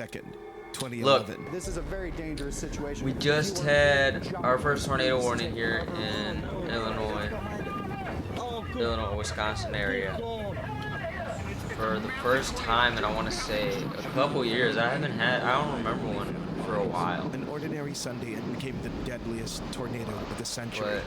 2nd, Look, 2011. This is a very dangerous situation. we just had our first tornado warning here in Illinois, Wisconsin area. For the first time in, I want to say, a couple years. I don't remember one for a while. An ordinary Sunday, it became the deadliest tornado of the century.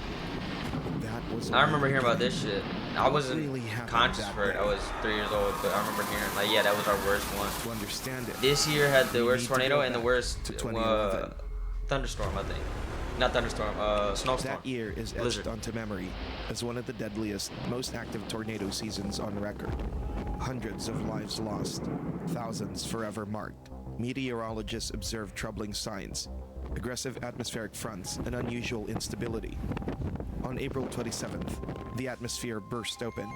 I remember hearing about this shit. I wasn't really conscious for it. I was 3 years old, but I remember hearing, like, yeah, that was our worst one. To understand it, This year had the worst tornado and the worst thunderstorm, I think. Not thunderstorm, snowstorm. That year is etched onto memory as one of the deadliest, most active tornado seasons on record. Hundreds of lives lost, thousands forever marked. Meteorologists observed troubling signs, aggressive atmospheric fronts, and unusual instability. On April 27th, the atmosphere burst open,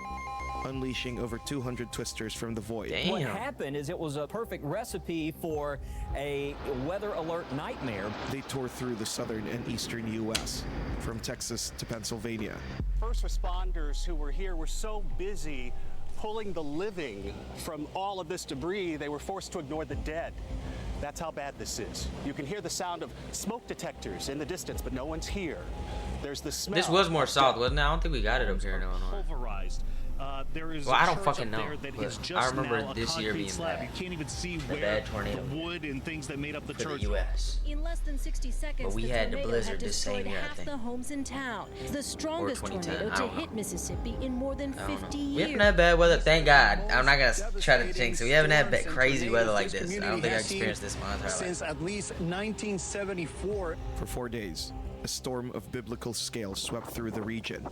unleashing over 200 twisters from the void. Damn. What happened is it was a perfect recipe for a weather alert nightmare. They tore through the southern and eastern U.S., from Texas to Pennsylvania. First responders who were here were so busy pulling the living from all of this debris, they were forced to ignore the dead. That's how bad this is. You can hear the sound of smoke detectors in the distance, but no one's here. There's the smell. This was more south, wasn't it? I don't think we got it up here in Illinois. Pulverized. There is Well, I don't church fucking up know, there that but is I just remember now a this year concrete being slab. bad. You can't even see The where bad tornado the wood and things that made up the for church. the U.S. In less than 60 seconds, But we the had the tornado blizzard had this same destroyed year, I half think. the homes in town. The strongest 2010, tornado I to don't know. hit Mississippi in more than I don't 50 know. We years. haven't had bad weather, thank God. I'm not gonna try to jinx it. We haven't had crazy weather like this. I don't think I experienced this in my entire Since life. at least 1974. For 4 days, a storm of biblical scale swept through the region.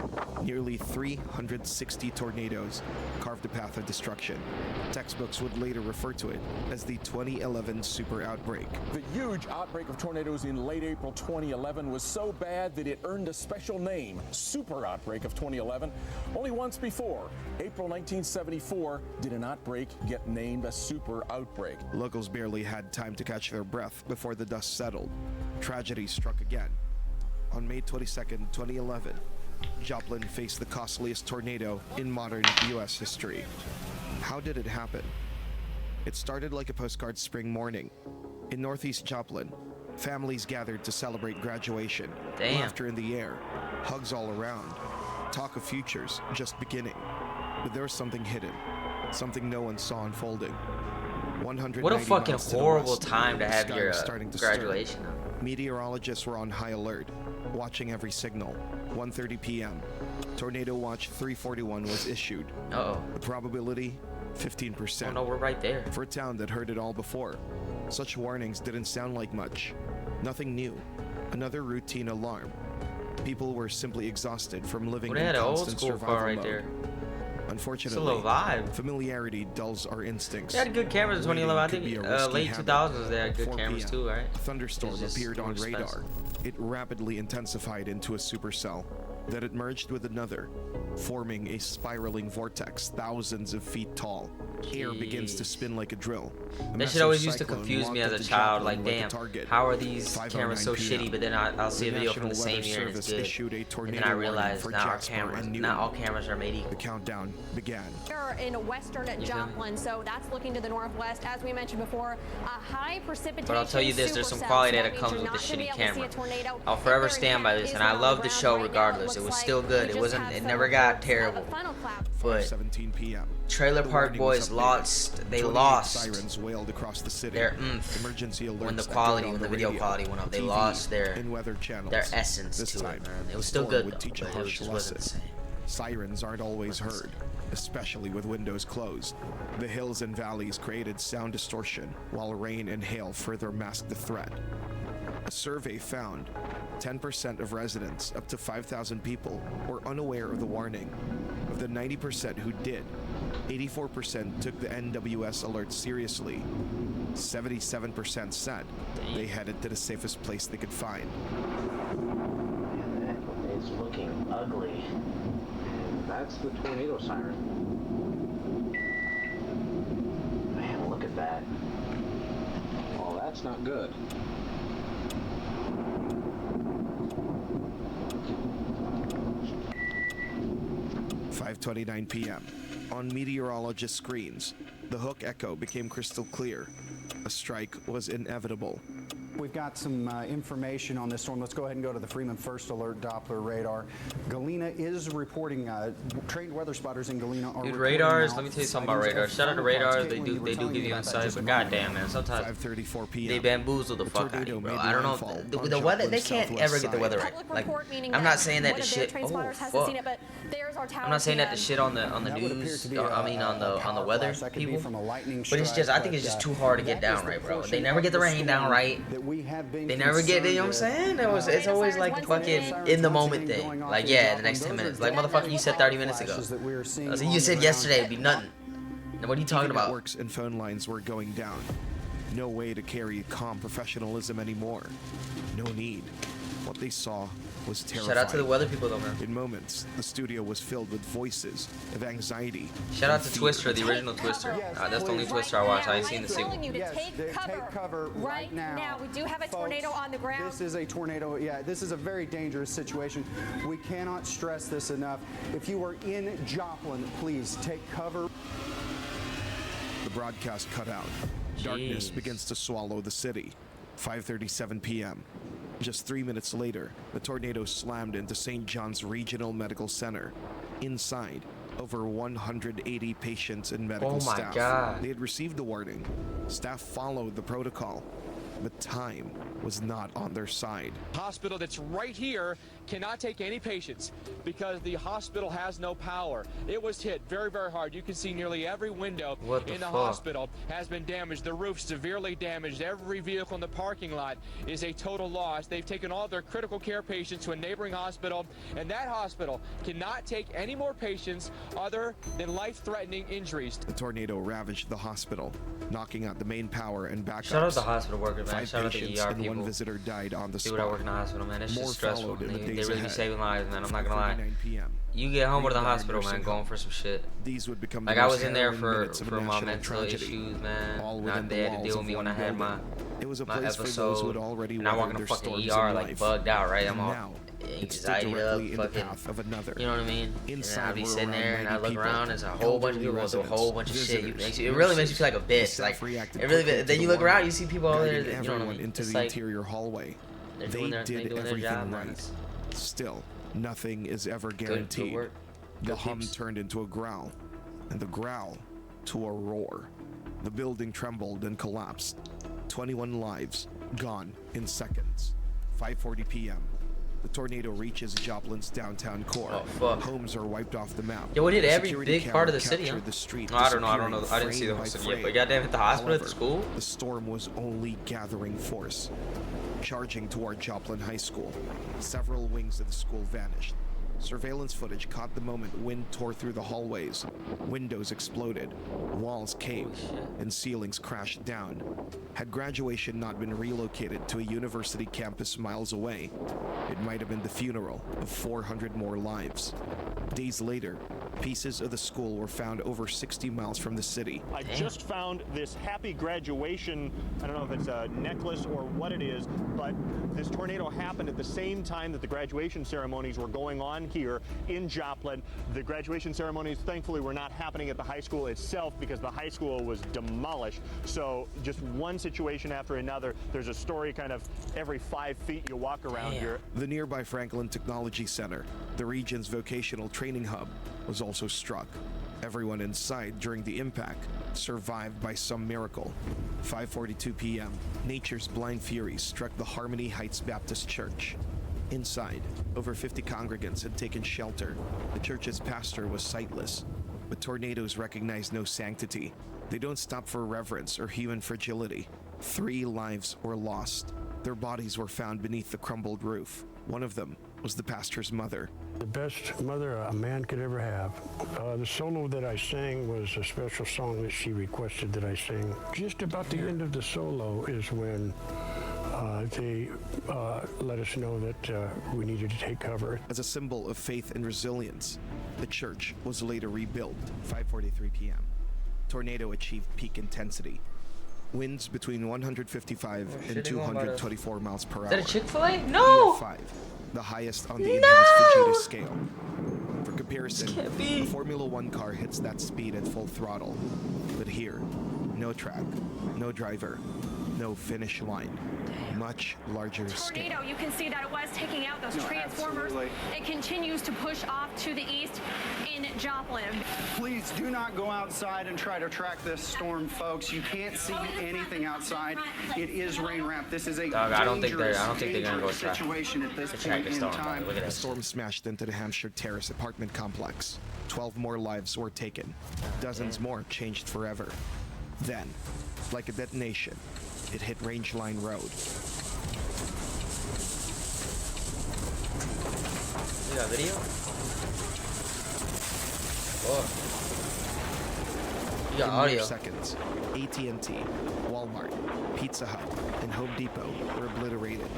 Nearly 360 tornadoes carved a path of destruction. Textbooks would later refer to it as the 2011 super outbreak. The huge outbreak of tornadoes in late April 2011 was so bad that it earned a special name, Super Outbreak of 2011. Only once before, April 1974, did an outbreak get named a super outbreak. Locals barely had time to catch their breath before the dust settled. Tragedy struck again. On May 22nd, 2011, Joplin faced the costliest tornado in modern U.S. history. How did it happen? It started like a postcard spring morning. In Northeast Joplin, families gathered to celebrate graduation. Damn. Laughter in the air, hugs all around. Talk of futures just beginning. But there was something hidden, something no one saw unfolding. 190 What a fucking miles to the horrible west, time to the have sky your was starting to stir. graduation. Meteorologists were on high alert, watching every signal. 1:30 p.m. Tornado Watch 341 was issued. Uh-oh. The probability, 15%. Oh no, we're right there. For a town that heard it all before, such warnings didn't sound like much. Nothing new. Another routine alarm. People were simply exhausted from living Well, they in had an old constant school survival car right mode. there. Unfortunately, It's a little vibe. familiarity dulls our instincts. They had good cameras in 2011. I Waiting could think be a risky late habit. 2000s they had good 4 cameras p.m. too, right? A thunderstorm It's just appeared on more radar. expensive. It rapidly intensified into a supercell. Then it merged with another, forming a spiraling vortex thousands of feet tall. Air begins to Jeez. spin like a drill. A That massive shit always used to cyclone confuse me walked as a into child. Joplin Like, like a damn, target. how are these 5:09 cameras so p.m. shitty? But then I'll see a The video from National the same Weather year and it's Service good. issued a And tornado then I warning realized for now our Jasper cameras, and not Newton. all cameras are made The equal. countdown began. In western feel me? Joplin, so that's looking to the northwest. As we mentioned before, a high precipitation. But I'll tell you this, there's some supercell, quality so that means comes you're with the not gonna be shitty able to see camera. a tornado. I'll If forever there stand in by fact this, is and I one on love the ground show right now, regardless. It looks was like still good. we It just wasn't. have It some never got reports of a terrible. final clap. But 5:17 p.m. Trailer The Park warning was Boys updated. lost. They 28 lost Sirens wailed across the city. their oomph Emergency alerts when the echoed quality, on when the video radio, quality went up. They TV, lost their and weather channels. essence This to time, it, man. It the was still storm good would though, teach a but it harsh just wasn't the lesson. same. Sirens aren't always heard, especially with windows closed. The hills and valleys created sound distortion, while rain and hail further masked the threat. A survey found 10% of residents, up to 5,000 people, were unaware of the warning. Of the 90% who did, 84% took the NWS alert seriously. 77% said they headed to the safest place they could find. It's looking ugly. That's the tornado siren. Man, look at that. Oh, that's not good. Five 5:29 p.m. On meteorologist screens, the Hook echo became crystal clear. A strike was inevitable. We've got some information on this storm. Let's go ahead and go to the Freeman First Alert Doppler radar. Galena is reporting, trained weather spotters in Galena are Dude, reporting radars, now let me tell you something about sightings radars. of Shout out to thunderclouds. radars, they Caitlin, do you were give telling you me about that insight, just a but moment goddamn, man, sometimes 5:34 p.m. they bamboozle the The fuck out of tornado you, bro. made I don't know, landfall the on weather, they Joplin's can't southwest ever get the side. weather right. Public Like, report, meaning I'm not saying that one the of their shit, train oh, spotters hasn't fuck. seen it, but there's our I'm tower not saying that the cam. shit on the That would appear news, to be I mean on the power weather flash. That could be people, from a lightning but it's just, strike, I think it's but, just too hard to get that is down the right, bro. portion They never of get the rain storm down right. that we have been They never get, you know what I'm concerned saying? with. It's always like the fucking in the moment thing. Going off Like, in yeah, Joplin. the next 10 Those are minutes. Like, definitely motherfucker, you said 30 minutes ago. flashes that we are seeing I said, on you the said ground. yesterday it'd be nothing. Now, what are you talking about? Networks and phone lines were going down. No way to carry calm professionalism anymore. No need. What they saw was terrifying. Shout out to the weather people though, man. In moments, the studio was filled with voices of anxiety. Shout out and to fear. Twister, the original Twister. Yes, That's the only please. Twister I watched. I ain't seen the I'm sequel. telling you to Yes, take cover right now. We do have a Folks, tornado on the ground. This is a tornado. Yeah, this is a very dangerous situation. We cannot stress this enough. If you are in Joplin, please take cover. The broadcast cut out. Darkness Jeez. begins to swallow the city. 5:37 p.m. Just 3 minutes later, the tornado slammed into St. John's Regional Medical Center. Inside, over 180 patients and medical Oh my staff. God. They had received the warning. Staff followed the protocol, but time was not on their side. Hospital that's right here cannot take any patients because the hospital has no power. It was hit very, very hard. You can see nearly every window What the in the fuck? hospital has been damaged. The roof severely damaged. Every vehicle in the parking lot is a total loss. They've taken all their critical care patients to a neighboring hospital, and that hospital cannot take any more patients other than life-threatening injuries. The tornado ravaged the hospital, knocking out the main power and backups. Shout out to hospital workers, man. 5 Shout out to patients ER and people. one visitor died on the People that spot. work in the hospital, man. It's More just stressful. followed in the They days really be ahead. saving lives, man. I'm not gonna lie. 5:39 p.m. You get home to the Greenbrier hospital, man, Nursing going Home. for some shit. These would become the Like, I most was in there harrowing for minutes of a my national mental tragedy, issues, man. all Not within the there to walls deal with of me when one I had building. It was a my place for those who had episode, already and I walk in weathered the their fucking storms ER in like life. bugged out, right? I'm And all now, it stood anxiety up, directly in the fucking. path of another. You know what I mean? Inside and I be were sitting around there and I 90 look people, around, there's a whole bunch of elderly people with a whole bunch of residents, shit. visitors, It really makes you feel like a The bitch. staff Like, reacted it really. quickly to Then the you look around, warning, you see people over there. guiding That, you know what I everyone mean? into It's the like interior hallway. they're They doing their did job, everything man. right. Still, nothing is ever Good guaranteed. work. The Good hum peeps. turned into a growl, and the growl to a roar. The building trembled and collapsed. 21 lives gone in seconds. 5:40 p.m. The tornado reaches Joplin's downtown core. Oh, fuck. Homes are wiped off the map. Yo, it hit A every security big part of the camera city, huh? captured the street I don't know. I disappearing didn't see the frame whole by city yet. frame. But goddamn, at the hospital, at the However, school. the storm was only gathering force. Charging toward Joplin High School, several wings of the school vanished. Surveillance footage caught the moment wind tore through the hallways. Windows exploded, walls caved, and ceilings crashed down. Had graduation not been relocated to a university campus miles away, it might have been the funeral of 400 more lives. Days later, pieces of the school were found over 60 miles from the city. I just found this happy graduation, I don't know if it's a necklace or what it is, but this tornado happened at the same time that the graduation ceremonies were going on here in Joplin. The graduation ceremonies, thankfully, were not happening at the high school itself because the high school was demolished. So just one situation after another. There's a story kind of every 5 feet you walk around here. The nearby Franklin Technology Center, the region's vocational training hub, was also struck. Everyone inside during the impact survived by some miracle. 5:42 p.m., nature's blind fury struck the Harmony Heights Baptist Church. Inside, over 50 congregants had taken shelter. The church's pastor was sightless, but tornadoes recognize no sanctity. They don't stop for reverence or human fragility. 3 lives were lost. Their bodies were found beneath the crumbled roof. One of them was the pastor's mother. The best mother a man could ever have. The solo that I sang was a special song that she requested that I sing. Just about the end of the solo is when they let us know that we needed to take cover. As a symbol of faith and resilience, the church was later rebuilt. 5:43 p.m. Tornado achieved peak intensity. Winds between 155 and 224 miles per hour. Is that a Chick-fil-A? No! EF5, the highest on the enhanced Vegeta scale. For comparison, a Formula One car hits that speed at full throttle. But here, No track, no driver, no finish line. Much larger scale. Tornado, you can see that it was taking out those transformers. Absolutely. It continues to push off to the east in Joplin. Please do not go outside and try to track this storm, folks. You can't see anything outside. It is rain wrapped. This is a Dog, I don't think they're gonna go dangerous track. situation at this Check point the in storm. time. Look at The this. storm smashed into the Hampshire Terrace apartment complex. 12 more lives were taken. Dozens more changed forever. Then, like a detonation, it hit Rangeline Road. You got video? Oh. You got In audio. mere seconds, AT&T, Walmart, Pizza Hut, and Home Depot were obliterated.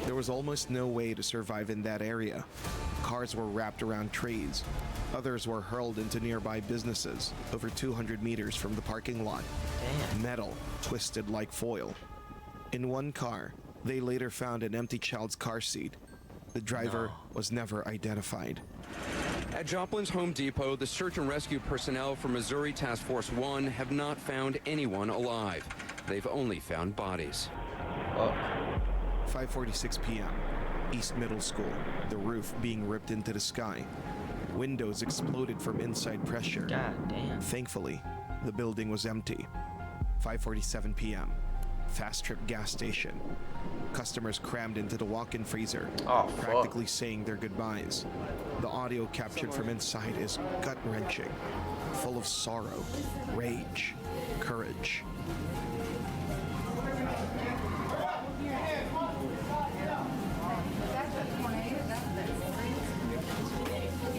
There was almost no way to survive in that area. Cars were wrapped around trees. Others were hurled into nearby businesses over 200 meters from the parking lot. Damn. Metal twisted like foil. In one car, they later found an empty child's car seat. The driver was never identified. At Joplin's Home Depot, the search and rescue personnel from Missouri Task Force 1 have not found anyone alive. They've only found bodies. 5:46 p.m. East Middle School, the roof being ripped into the sky. Windows exploded from inside pressure. God damn. Thankfully, the building was empty. 5:47 p.m. Fast Trip gas station. Customers crammed into the walk-in freezer, practically saying their goodbyes. The audio captured from inside is gut-wrenching, full of sorrow, rage, courage.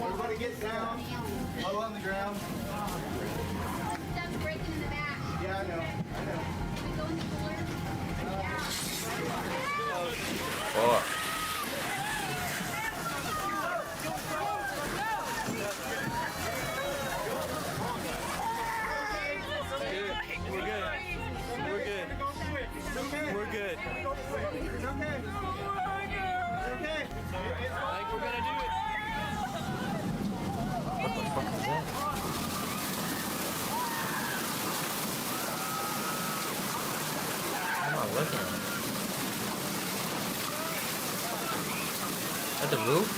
Everybody get down, low on the ground. Stuff's breaking in the back. Yeah, I know. We go in the cooler. Oh. We're good. We're good. We're good. It's okay. Okay. I think we're gonna do it. What the fuck is that? I'm not looking at it. At the roof?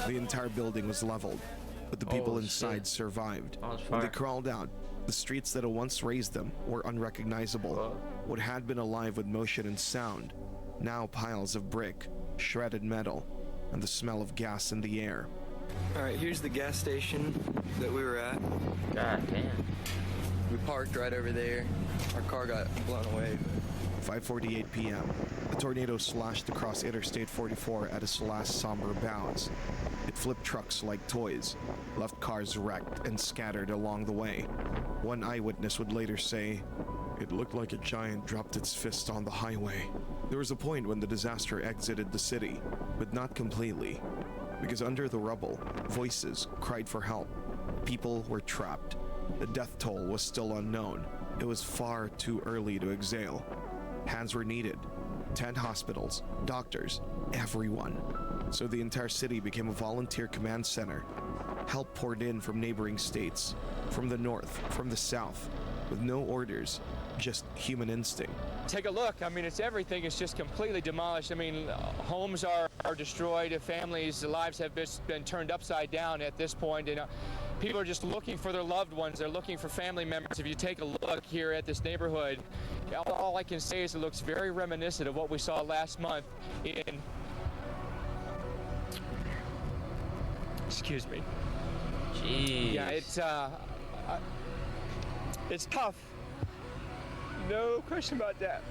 The entire building was leveled, but the people inside survived. When they crawled out, the streets that had once raised them were unrecognizable. What had been alive with motion and sound, now piles of brick, shredded metal, and the smell of gas in the air. All right, here's the gas station that we were at. God damn. We parked right over there. Our car got blown away. 5:48 p.m. A tornado slashed across Interstate 44 at its last somber bounds. It flipped trucks like toys, left cars wrecked and scattered along the way. One eyewitness would later say, "It looked like a giant dropped its fist on the highway." There was a point when the disaster exited the city, but not completely, because under the rubble, voices cried for help. People were trapped. The death toll was still unknown. It was far too early to exhale. Hands were needed. 10 hospitals, doctors, everyone. So the entire city became a volunteer command center. Help poured in from neighboring states, from the north, from the south, with no orders, just human instinct. Take a look. I mean, it's everything is just completely demolished. I mean, homes are destroyed. Families' lives have been turned upside down at this point. And people are just looking for their loved ones. They're looking for family members. If you take a look here at this neighborhood, all I can say is it looks very reminiscent of what we saw last month in... Excuse me. Jeez. Yeah, it's tough. No question about that.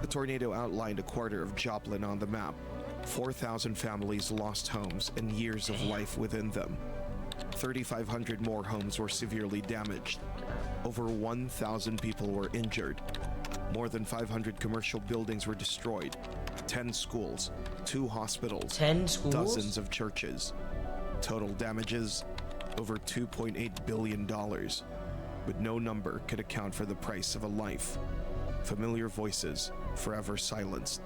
The tornado outlined a quarter of Joplin on the map. 4,000 families lost homes and years of life within them. 3,500 more homes were severely damaged. Over 1,000 people were injured. More than 500 commercial buildings were destroyed. 10 schools, 2 hospitals, 10 schools? dozens of churches. Total damages, over $2.8 billion. but no number could account for the price of a life. Familiar voices forever silenced.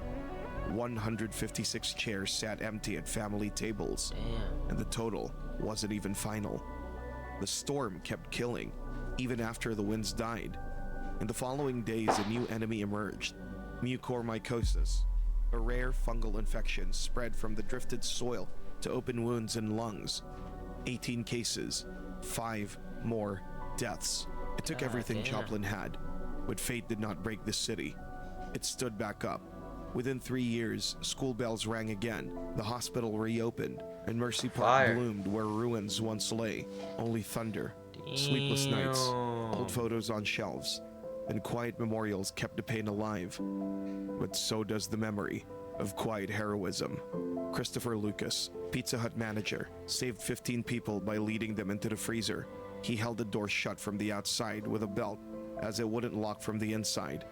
156 chairs sat empty at family tables, and the total wasn't even final. The storm kept killing, even after the winds died. In the following days, a new enemy emerged, mucormycosis, a rare fungal infection spread from the drifted soil to open wounds in lungs. 18 cases, 5 more deaths. It took everything Joplin had, but fate did not break the city. It stood back up. Within 3 years, school bells rang again, the hospital reopened, and Mercy Park bloomed where ruins once lay. Only thunder, sleepless nights, old photos on shelves, and quiet memorials kept the pain alive. But so does the memory of quiet heroism. Christopher Lucas, Pizza Hut manager, saved 15 people by leading them into the freezer. He held the door shut from the outside with a belt, as it wouldn't lock from the inside.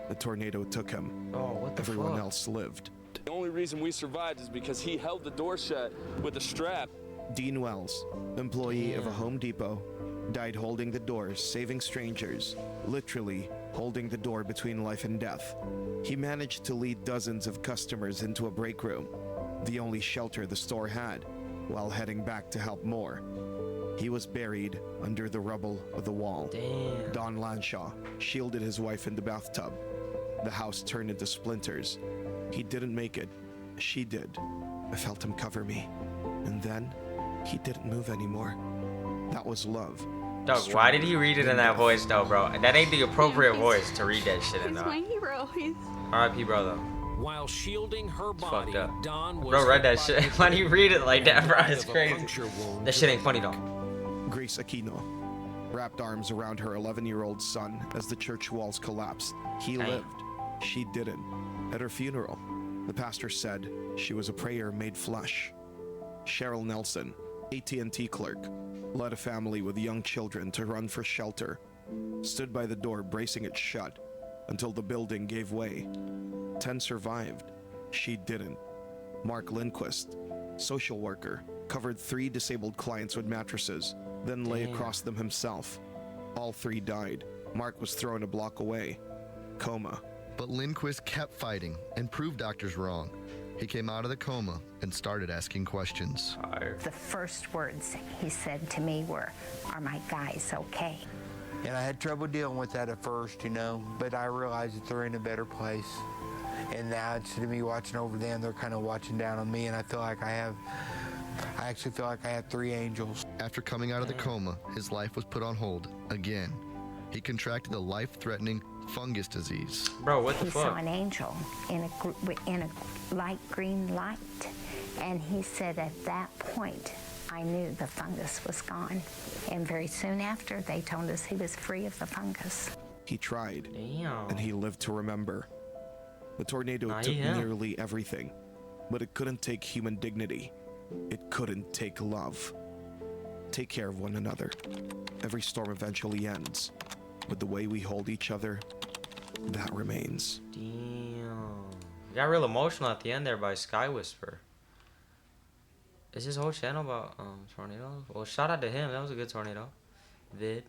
The tornado took him. Everyone else lived. The only reason we survived is because he held the door shut with a strap. Dean Wells, employee of a Home Depot, died holding the door, saving strangers, literally holding the door between life and death. He managed to lead dozens of customers into a break room, the only shelter the store had, while heading back to help more. He was buried under the rubble of the wall. Don Lanshaw shielded his wife in the bathtub. The house turned into splinters. He didn't make it. She did. I felt him cover me. And then, he didn't move anymore. That was love. Dog, why did he read it in that voice though, bro? That ain't the appropriate voice to read that shit in, He's though. my hero. He's... R.I.P. bro, though. While shielding her body, Fucked up. Don was Bro, read that shit. Why do you read it like that, bro? It's of a crazy. puncture wound That shit ain't funny, though. Grace Aquino wrapped arms around her 11-year-old son as the church walls collapsed. He lived. She didn't. At her funeral, the pastor said she was a prayer made flesh. Cheryl Nelson, AT&T clerk, led a family with young children to run for shelter, stood by the door bracing it shut until the building gave way. 10 survived. She didn't. Mark Lindquist, social worker, covered 3 disabled clients with mattresses, then lay across them himself. All 3 died. Mark was thrown a block away. Coma. But Lindquist kept fighting and proved doctors wrong. He came out of the coma and started asking questions. The first words he said to me were, "Are my guys okay?" And I had trouble dealing with that at first, you know, but I realized that they're in a better place. And now instead of me watching over them, they're kind of watching down on me, and I actually feel like I have 3 angels. After coming out of the coma, his life was put on hold again. He contracted the life-threatening fungus disease. Bro, what the He fuck? saw an angel in a light green light, and he said at that point, I knew the fungus was gone. And very soon after, they told us he was free of the fungus. He tried, and he lived to remember. The tornado took nearly everything, but it couldn't take human dignity. It couldn't take love. Take care of one another. Every storm eventually ends, but the way we hold each other, that remains. Damn. Got real emotional at the end there by Sky Whisper. Is his whole channel about tornadoes? Well, shout out to him. That was a good tornado vid.